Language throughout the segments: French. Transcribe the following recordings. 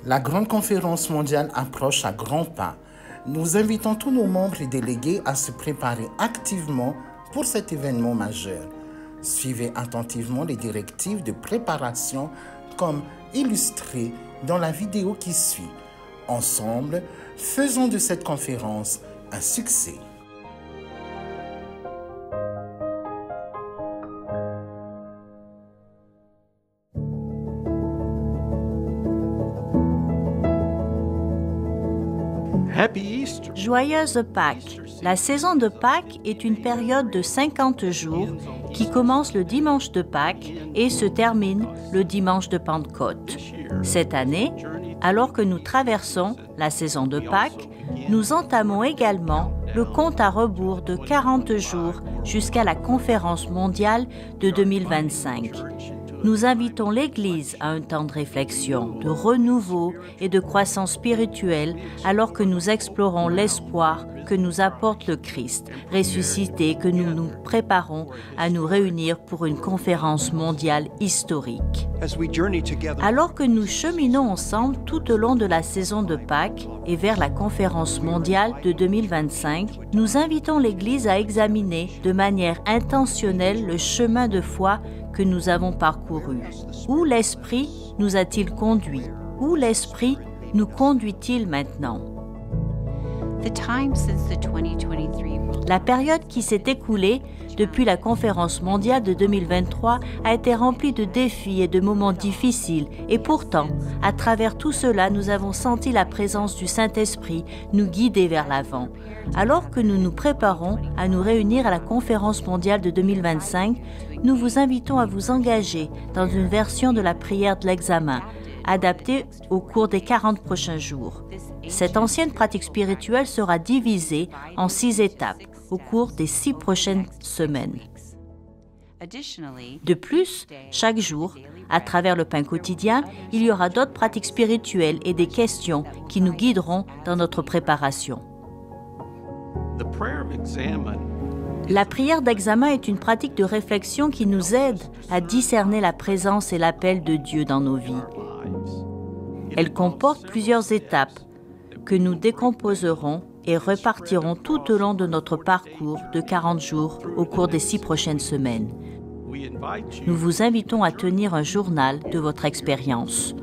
La grande conférence mondiale approche à grands pas. Nous invitons tous nos membres et délégués à se préparer activement pour cet événement majeur. Suivez attentivement les directives de préparation comme illustrées dans la vidéo qui suit. Ensemble, faisons de cette conférence un succès. Joyeuse Pâques! La saison de Pâques est une période de 50 jours qui commence le dimanche de Pâques et se termine le dimanche de Pentecôte. Cette année, alors que nous traversons la saison de Pâques, nous entamons également le compte à rebours de 40 jours jusqu'à la conférence mondiale de 2025. Nous invitons l'Église à un temps de réflexion, de renouveau et de croissance spirituelle alors que nous explorons l'espoir que nous apporte le Christ ressuscité et que nous nous préparons à nous réunir pour une conférence mondiale historique. Alors que nous cheminons ensemble tout au long de la saison de Pâques et vers la conférence mondiale de 2025, nous invitons l'Église à examiner de manière intentionnelle le chemin de foi que nous avons parcouru. Où l'Esprit nous a-t-il conduits? Où l'Esprit nous conduit-il maintenant? La période qui s'est écoulée depuis la conférence mondiale de 2023 a été remplie de défis et de moments difficiles et pourtant, à travers tout cela, nous avons senti la présence du Saint-Esprit nous guider vers l'avant. Alors que nous nous préparons à nous réunir à la conférence mondiale de 2025, nous vous invitons à vous engager dans une version de la prière de l'examen, adaptée au cours des 40 prochains jours. Cette ancienne pratique spirituelle sera divisée en 6 étapes au cours des 6 prochaines semaines. De plus, chaque jour, à travers le pain quotidien, il y aura d'autres pratiques spirituelles et des questions qui nous guideront dans notre préparation. La prière d'examen est une pratique de réflexion qui nous aide à discerner la présence et l'appel de Dieu dans nos vies. Elle comporte plusieurs étapes que nous décomposerons et repartirons tout au long de notre parcours de 40 jours au cours des 6 prochaines semaines. Nous vous invitons à tenir un journal de votre expérience.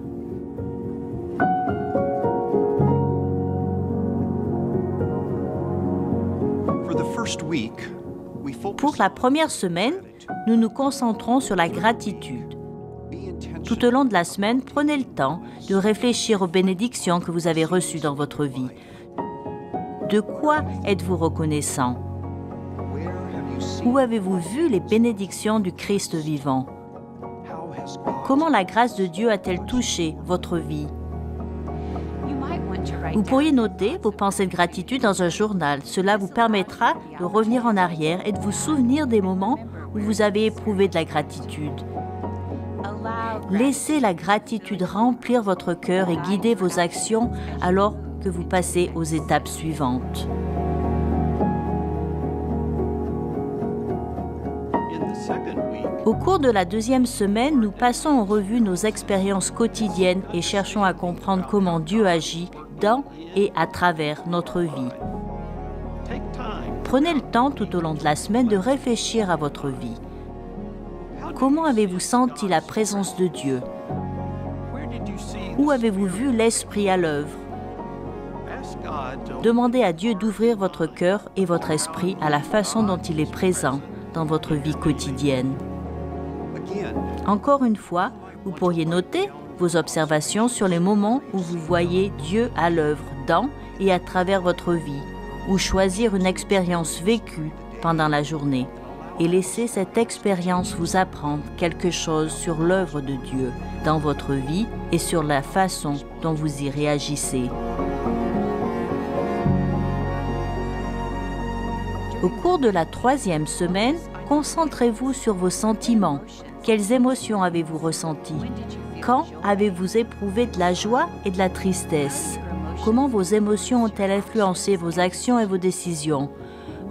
Pour la première semaine, nous nous concentrons sur la gratitude. Tout au long de la semaine, prenez le temps de réfléchir aux bénédictions que vous avez reçues dans votre vie. De quoi êtes-vous reconnaissant? Où avez-vous vu les bénédictions du Christ vivant? Comment la grâce de Dieu a-t-elle touché votre vie? Vous pourriez noter vos pensées de gratitude dans un journal. Cela vous permettra de revenir en arrière et de vous souvenir des moments où vous avez éprouvé de la gratitude. Laissez la gratitude remplir votre cœur et guider vos actions alors que vous passez aux étapes suivantes. Au cours de la deuxième semaine, nous passons en revue nos expériences quotidiennes et cherchons à comprendre comment Dieu agit dans et à travers notre vie. Prenez le temps tout au long de la semaine de réfléchir à votre vie. Comment avez-vous senti la présence de Dieu? Où avez-vous vu l'Esprit à l'œuvre? Demandez à Dieu d'ouvrir votre cœur et votre esprit à la façon dont il est présent dans votre vie quotidienne. Encore une fois, vous pourriez noter vos observations sur les moments où vous voyez Dieu à l'œuvre dans et à travers votre vie, ou choisir une expérience vécue pendant la journée et laisser cette expérience vous apprendre quelque chose sur l'œuvre de Dieu dans votre vie et sur la façon dont vous y réagissez. Au cours de la troisième semaine, concentrez-vous sur vos sentiments. Quelles émotions avez-vous ressenties? Quand avez-vous éprouvé de la joie et de la tristesse? Comment vos émotions ont-elles influencé vos actions et vos décisions?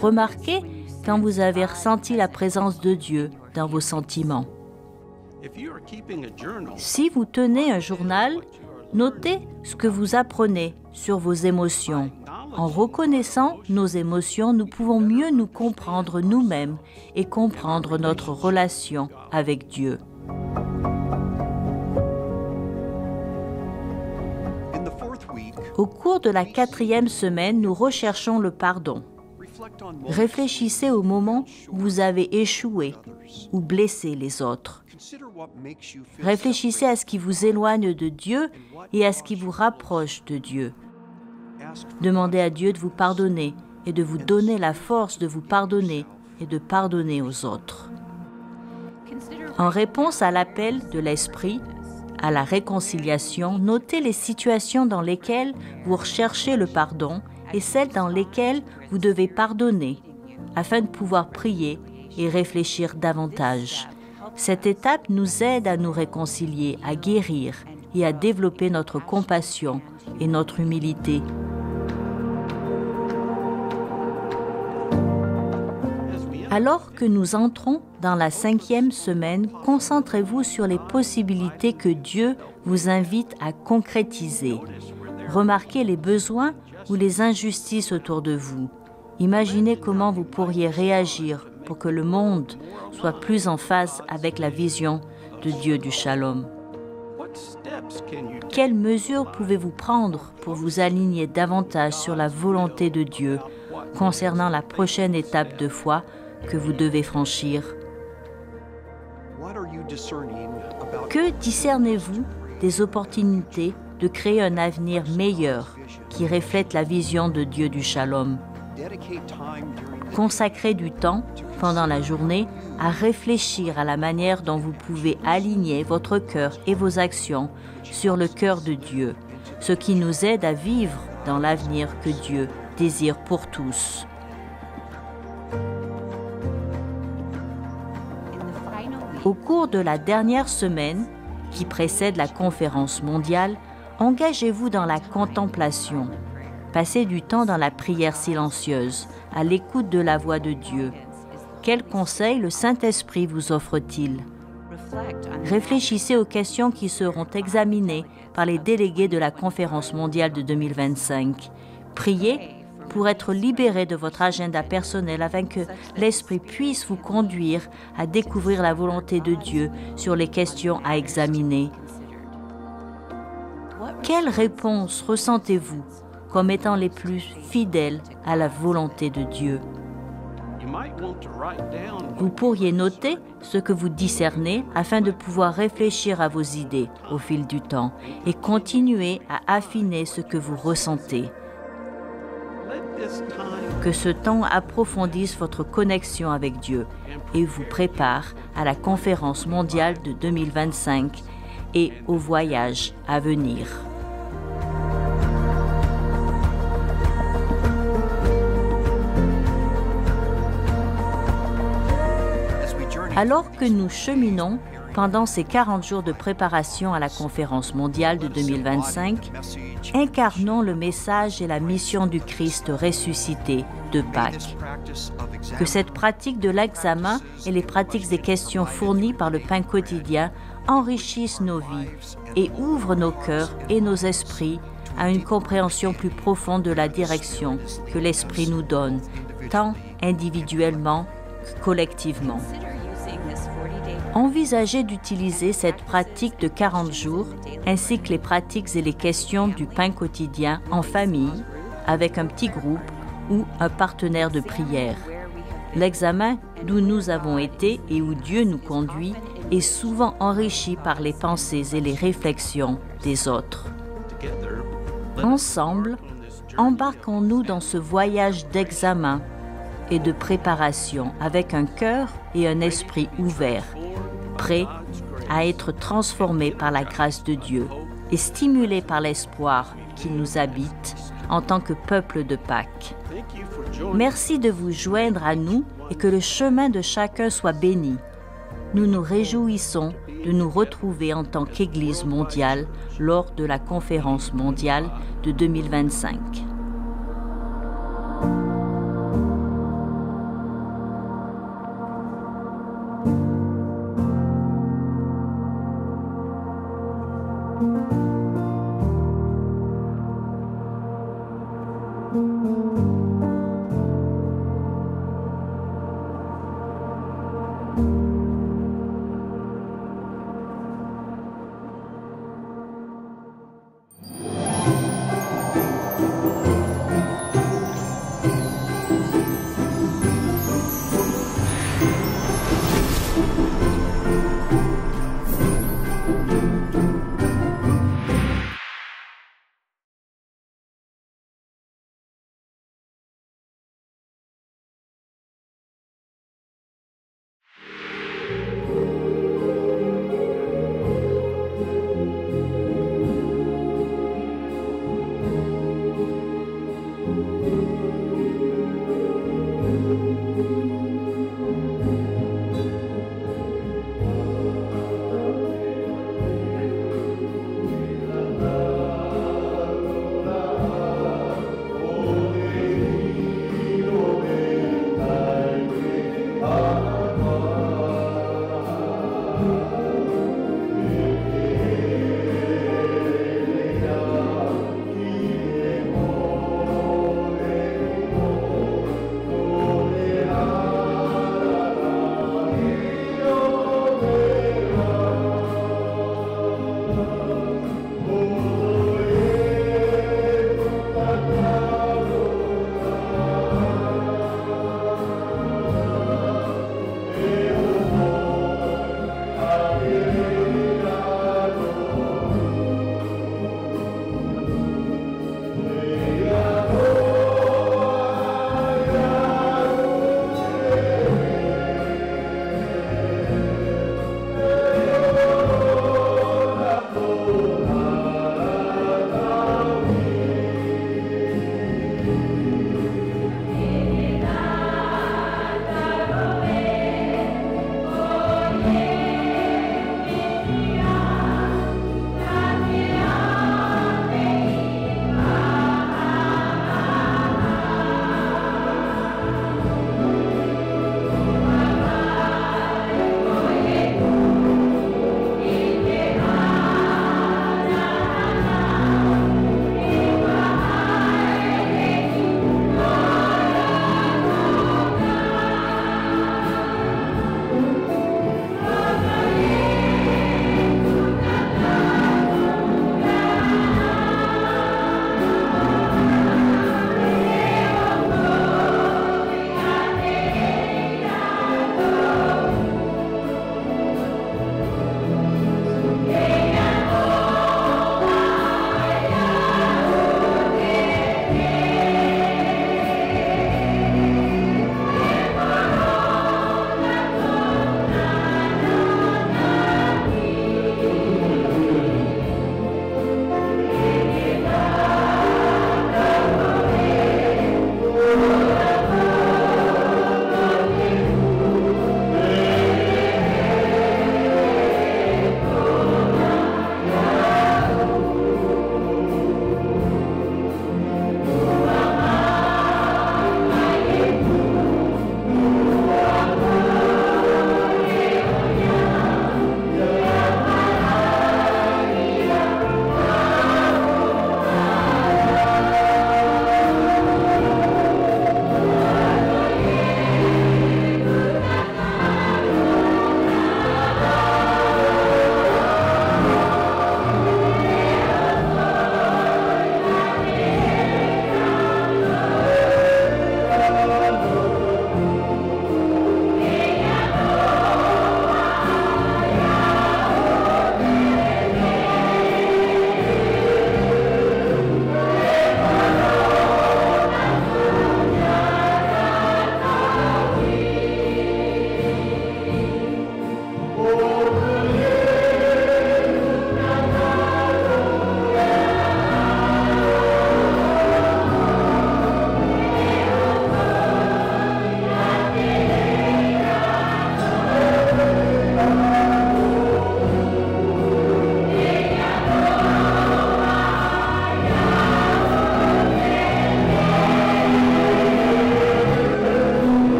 Remarquez quand vous avez ressenti la présence de Dieu dans vos sentiments. Si vous tenez un journal, Notez ce que vous apprenez sur vos émotions. En reconnaissant nos émotions, nous pouvons mieux nous comprendre nous-mêmes et comprendre notre relation avec Dieu. Au cours de la 4e semaine, nous recherchons le pardon. Réfléchissez au moment où vous avez échoué ou blessé les autres. Réfléchissez à ce qui vous éloigne de Dieu et à ce qui vous rapproche de Dieu. Demandez à Dieu de vous pardonner et de vous donner la force de vous pardonner et de pardonner aux autres. En réponse à l'appel de l'Esprit, à la réconciliation, notez les situations dans lesquelles vous recherchez le pardon et celles dans lesquelles vous devez pardonner, afin de pouvoir prier et réfléchir davantage. Cette étape nous aide à nous réconcilier, à guérir et à développer notre compassion et notre humilité. Alors que nous entrons dans la 5e semaine, concentrez-vous sur les possibilités que Dieu vous invite à concrétiser. Remarquez les besoins ou les injustices autour de vous. Imaginez comment vous pourriez réagir pour que le monde soit plus en phase avec la vision de Dieu du Shalom. Quelles mesures pouvez-vous prendre pour vous aligner davantage sur la volonté de Dieu concernant la prochaine étape de foi que vous devez franchir? Que discernez-vous des opportunités de créer un avenir meilleur qui reflète la vision de Dieu du Shalom? Consacrez du temps pendant la journée à réfléchir à la manière dont vous pouvez aligner votre cœur et vos actions sur le cœur de Dieu, ce qui nous aide à vivre dans l'avenir que Dieu désire pour tous. Au cours de la dernière semaine qui précède la conférence mondiale, engagez-vous dans la contemplation. Passez du temps dans la prière silencieuse, à l'écoute de la voix de Dieu. Quels conseils le Saint-Esprit vous offre-t-il? Réfléchissez aux questions qui seront examinées par les délégués de la conférence mondiale de 2025. Priez pour être libéré de votre agenda personnel afin que l'Esprit puisse vous conduire à découvrir la volonté de Dieu sur les questions à examiner. Quelles réponses ressentez-vous comme étant les plus fidèles à la volonté de Dieu? Vous pourriez noter ce que vous discernez afin de pouvoir réfléchir à vos idées au fil du temps et continuer à affiner ce que vous ressentez. Que ce temps approfondisse votre connexion avec Dieu et vous prépare à la conférence mondiale de 2025 et au voyage à venir. Alors que nous cheminons pendant ces 40 jours de préparation à la conférence mondiale de 2025, incarnons le message et la mission du Christ ressuscité de Pâques. Que cette pratique de l'examen et les pratiques des questions fournies par le pain quotidien enrichissent nos vies et ouvrent nos cœurs et nos esprits à une compréhension plus profonde de la direction que l'Esprit nous donne, tant individuellement que collectivement. Envisagez d'utiliser cette pratique de 40 jours, ainsi que les pratiques et les questions du pain quotidien en famille, avec un petit groupe ou un partenaire de prière. L'examen d'où nous avons été et où Dieu nous conduit est souvent enrichi par les pensées et les réflexions des autres. Ensemble, embarquons-nous dans ce voyage d'examen et de préparation avec un cœur et un esprit ouverts, prêts à être transformés par la grâce de Dieu et stimulés par l'espoir qui nous habite en tant que peuple de Pâques. Merci de vous joindre à nous et que le chemin de chacun soit béni. Nous nous réjouissons de nous retrouver en tant qu'Église mondiale lors de la conférence mondiale de 2025.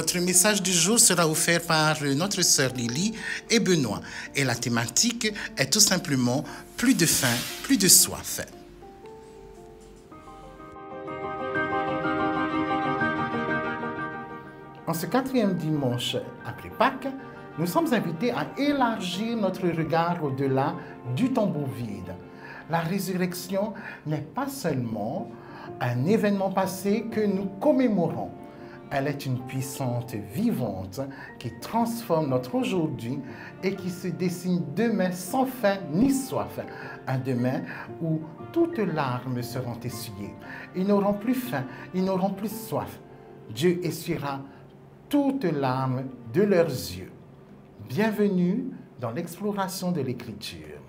Notre message du jour sera offert par notre sœur Lily et Benoît. Et la thématique est tout simplement « Plus de faim, plus de soif ». En ce 4e dimanche après Pâques, nous sommes invités à élargir notre regard au-delà du tombeau vide. La résurrection n'est pas seulement un événement passé que nous commémorons. Elle est une puissante vivante qui transforme notre aujourd'hui et qui se dessine demain sans faim ni soif. Un demain où toutes larmes seront essuyées. Ils n'auront plus faim, ils n'auront plus soif. Dieu essuiera toutes larmes de leurs yeux. Bienvenue dans l'exploration de l'Écriture.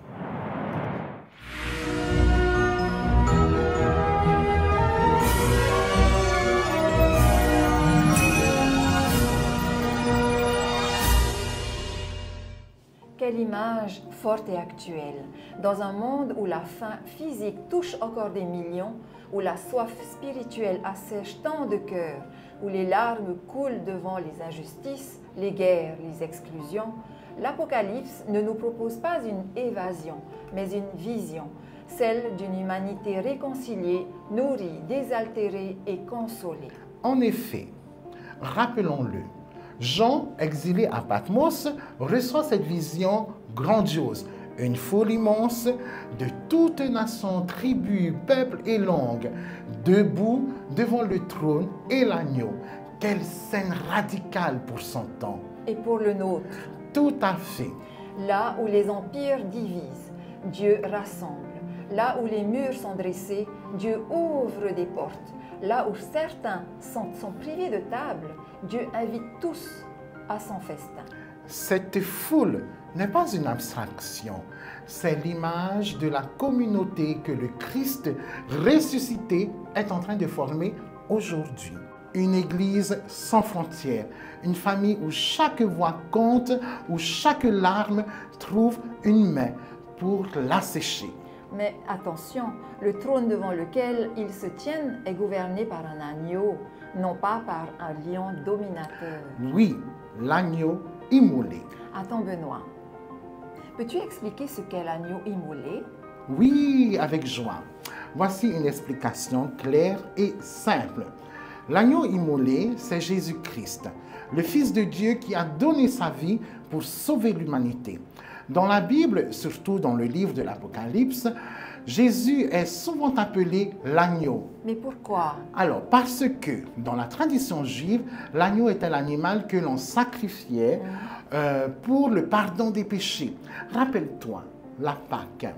Quelle image forte et actuelle. Dans un monde où la faim physique touche encore des millions, où la soif spirituelle assèche tant de cœurs, où les larmes coulent devant les injustices, les guerres, les exclusions, l'Apocalypse ne nous propose pas une évasion, mais une vision, celle d'une humanité réconciliée, nourrie, désaltérée et consolée. En effet, rappelons-le, Jean, exilé à Patmos, reçoit cette vision grandiose. Une foule immense de toutes nations, tribus, peuples et langues, debout devant le trône et l'agneau. Quelle scène radicale pour son temps. Et pour le nôtre. Tout à fait. Là où les empires divisent, Dieu rassemble. Là où les murs sont dressés, Dieu ouvre des portes. Là où certains sont privés de table, Dieu invite tous à son festin. Cette foule n'est pas une abstraction, c'est l'image de la communauté que le Christ ressuscité est en train de former aujourd'hui. Une église sans frontières, une famille où chaque voix compte, où chaque larme trouve une main pour l'assécher. Mais attention, le trône devant lequel ils se tiennent est gouverné par un agneau, non pas par un lion dominateur. Oui, l'agneau immolé. Attends Benoît, peux-tu expliquer ce qu'est l'agneau immolé? Oui, avec joie. Voici une explication claire et simple. L'agneau immolé, c'est Jésus-Christ, le Fils de Dieu qui a donné sa vie pour sauver l'humanité. Dans la Bible, surtout dans le livre de l'Apocalypse, Jésus est souvent appelé l'agneau. Mais pourquoi? Alors, parce que dans la tradition juive, l'agneau était l'animal que l'on sacrifiait pour le pardon des péchés. Rappelle-toi, la Pâque.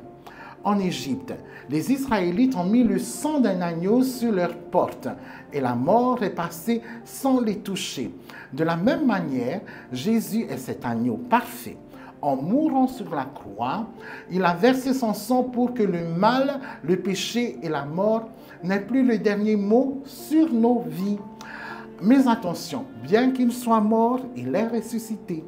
En Égypte, les Israélites ont mis le sang d'un agneau sur leurs portes et la mort est passée sans les toucher. De la même manière, Jésus est cet agneau parfait. En mourant sur la croix, il a versé son sang pour que le mal, le péché et la mort n'aient plus le dernier mot sur nos vies. Mais attention, bien qu'il soit mort, il est ressuscité.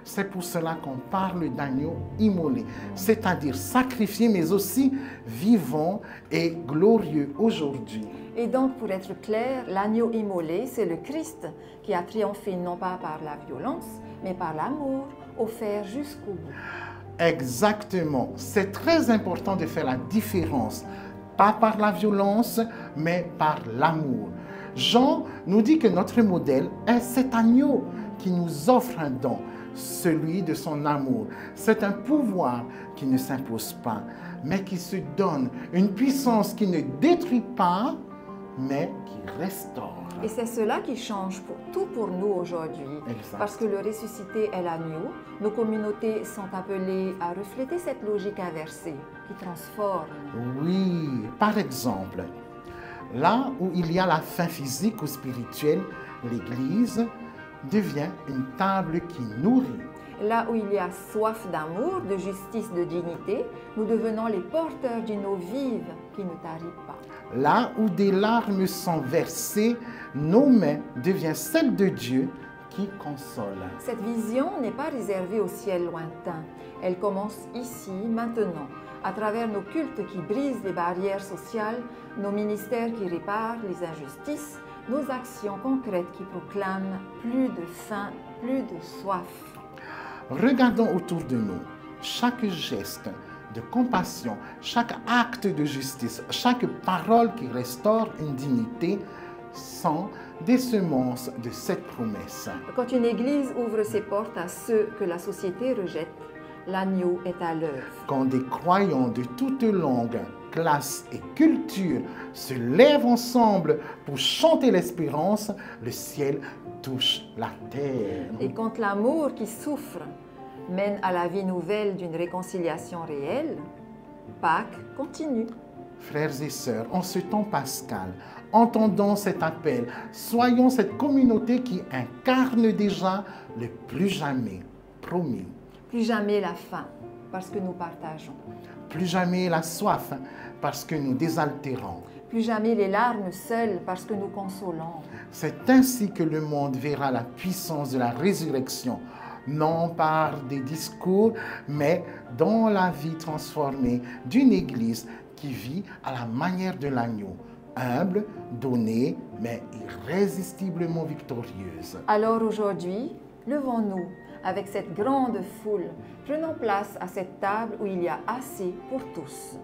C'est pour cela qu'on parle d'agneau immolé, c'est-à-dire sacrifié, mais aussi vivant et glorieux aujourd'hui. Et donc, pour être clair, l'agneau immolé, c'est le Christ qui a triomphé non pas par la violence, mais par l'amour, offert jusqu'au bout. Exactement. C'est très important de faire la différence, pas par la violence, mais par l'amour. Jean nous dit que notre modèle est cet agneau qui nous offre un don, celui de son amour. C'est un pouvoir qui ne s'impose pas, mais qui se donne, une puissance qui ne détruit pas, mais qui restaure. Et c'est cela qui change tout pour nous aujourd'hui. Parce que le ressuscité est l'agneau, nos communautés sont appelées à refléter cette logique inversée qui transforme. Oui, par exemple, là où il y a la faim physique ou spirituelle, l'Église devient une table qui nourrit. Là où il y a soif d'amour, de justice, de dignité, nous devenons les porteurs d'une eau vive qui ne tarit pas. Là où des larmes sont versées, nos mains deviennent celles de Dieu qui console. Cette vision n'est pas réservée au ciel lointain. Elle commence ici, maintenant, à travers nos cultes qui brisent les barrières sociales, nos ministères qui réparent les injustices, nos actions concrètes qui proclament plus de faim, plus de soif. Regardons autour de nous. Chaque geste de compassion, chaque acte de justice, chaque parole qui restaure une dignité sont des semences de cette promesse. Quand une église ouvre ses portes à ceux que la société rejette, l'agneau est à l'œuvre. Quand des croyants de toutes langues, classes et cultures se lèvent ensemble pour chanter l'espérance, le ciel touche la terre. Et quand l'amour qui souffre mène à la vie nouvelle d'une réconciliation réelle, Pâques continue. Frères et sœurs, en ce temps pascal, entendons cet appel, soyons cette communauté qui incarne déjà le plus jamais promis. Plus jamais la faim, parce que nous partageons. Plus jamais la soif, parce que nous désaltérons. Plus jamais les larmes seules, parce que nous consolons. C'est ainsi que le monde verra la puissance de la résurrection, non par des discours, mais dans la vie transformée d'une Église qui vit à la manière de l'agneau, humble, donnée, mais irrésistiblement victorieuse. Alors aujourd'hui, levons-nous avec cette grande foule, prenons place à cette table où il y a assez pour tous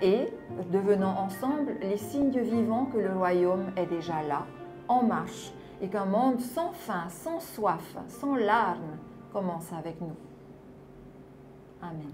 et devenons ensemble les signes vivants que le royaume est déjà là, en marche, et qu'un monde sans faim, sans soif, sans larmes commence avec nous. Amen.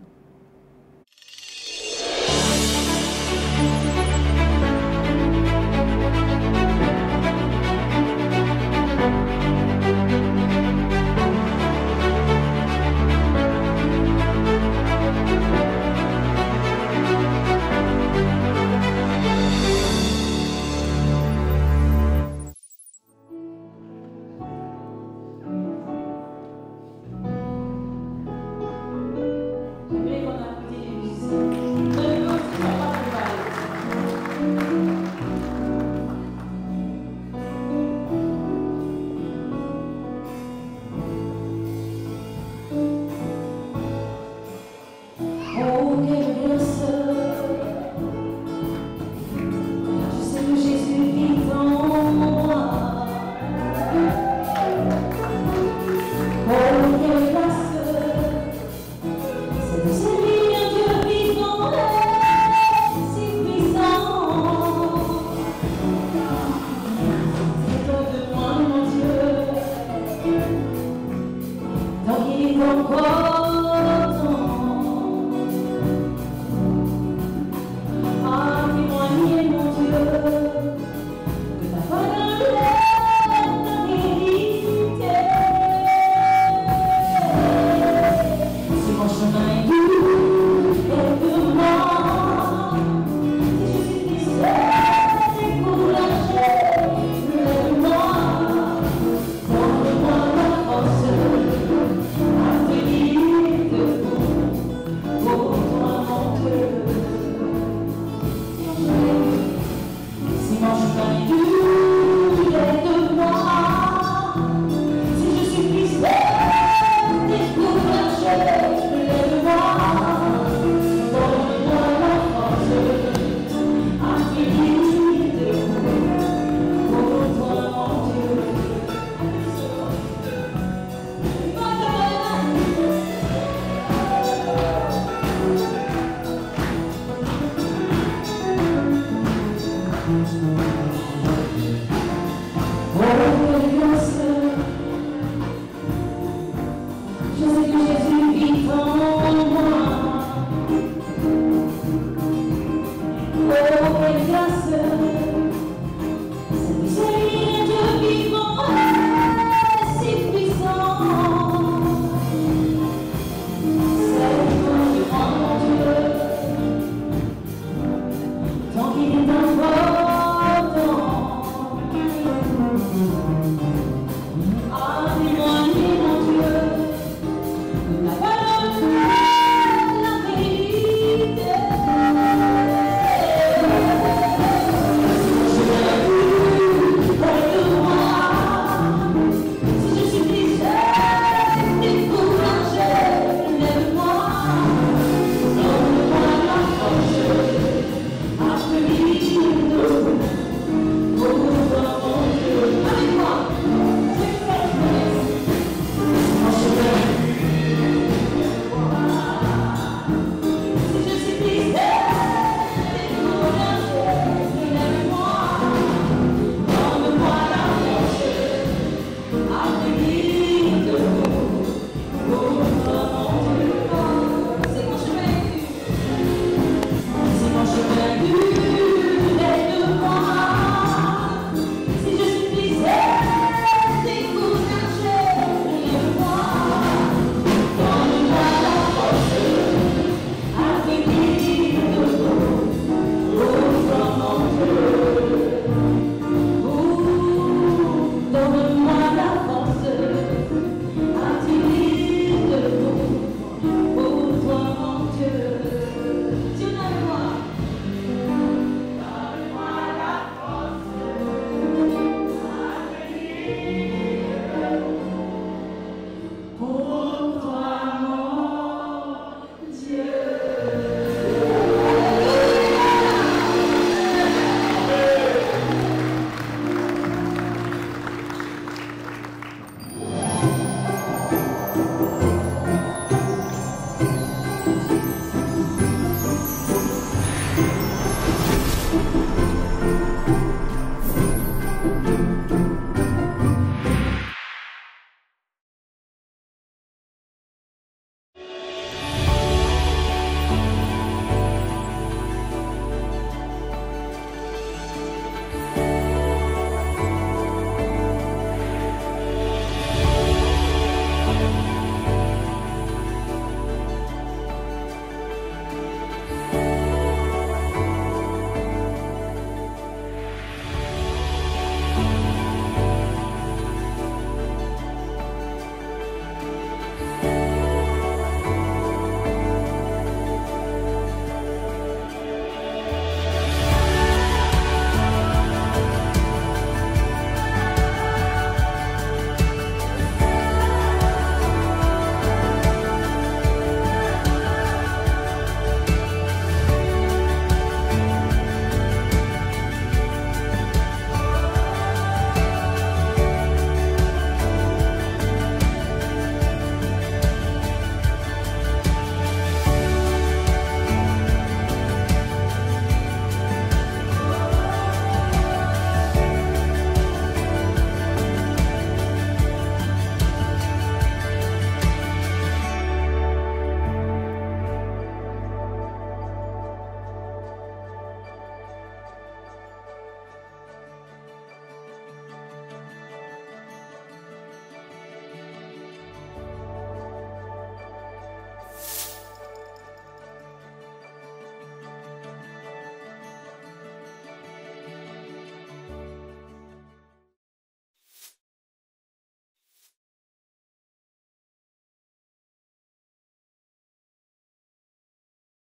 Je sais que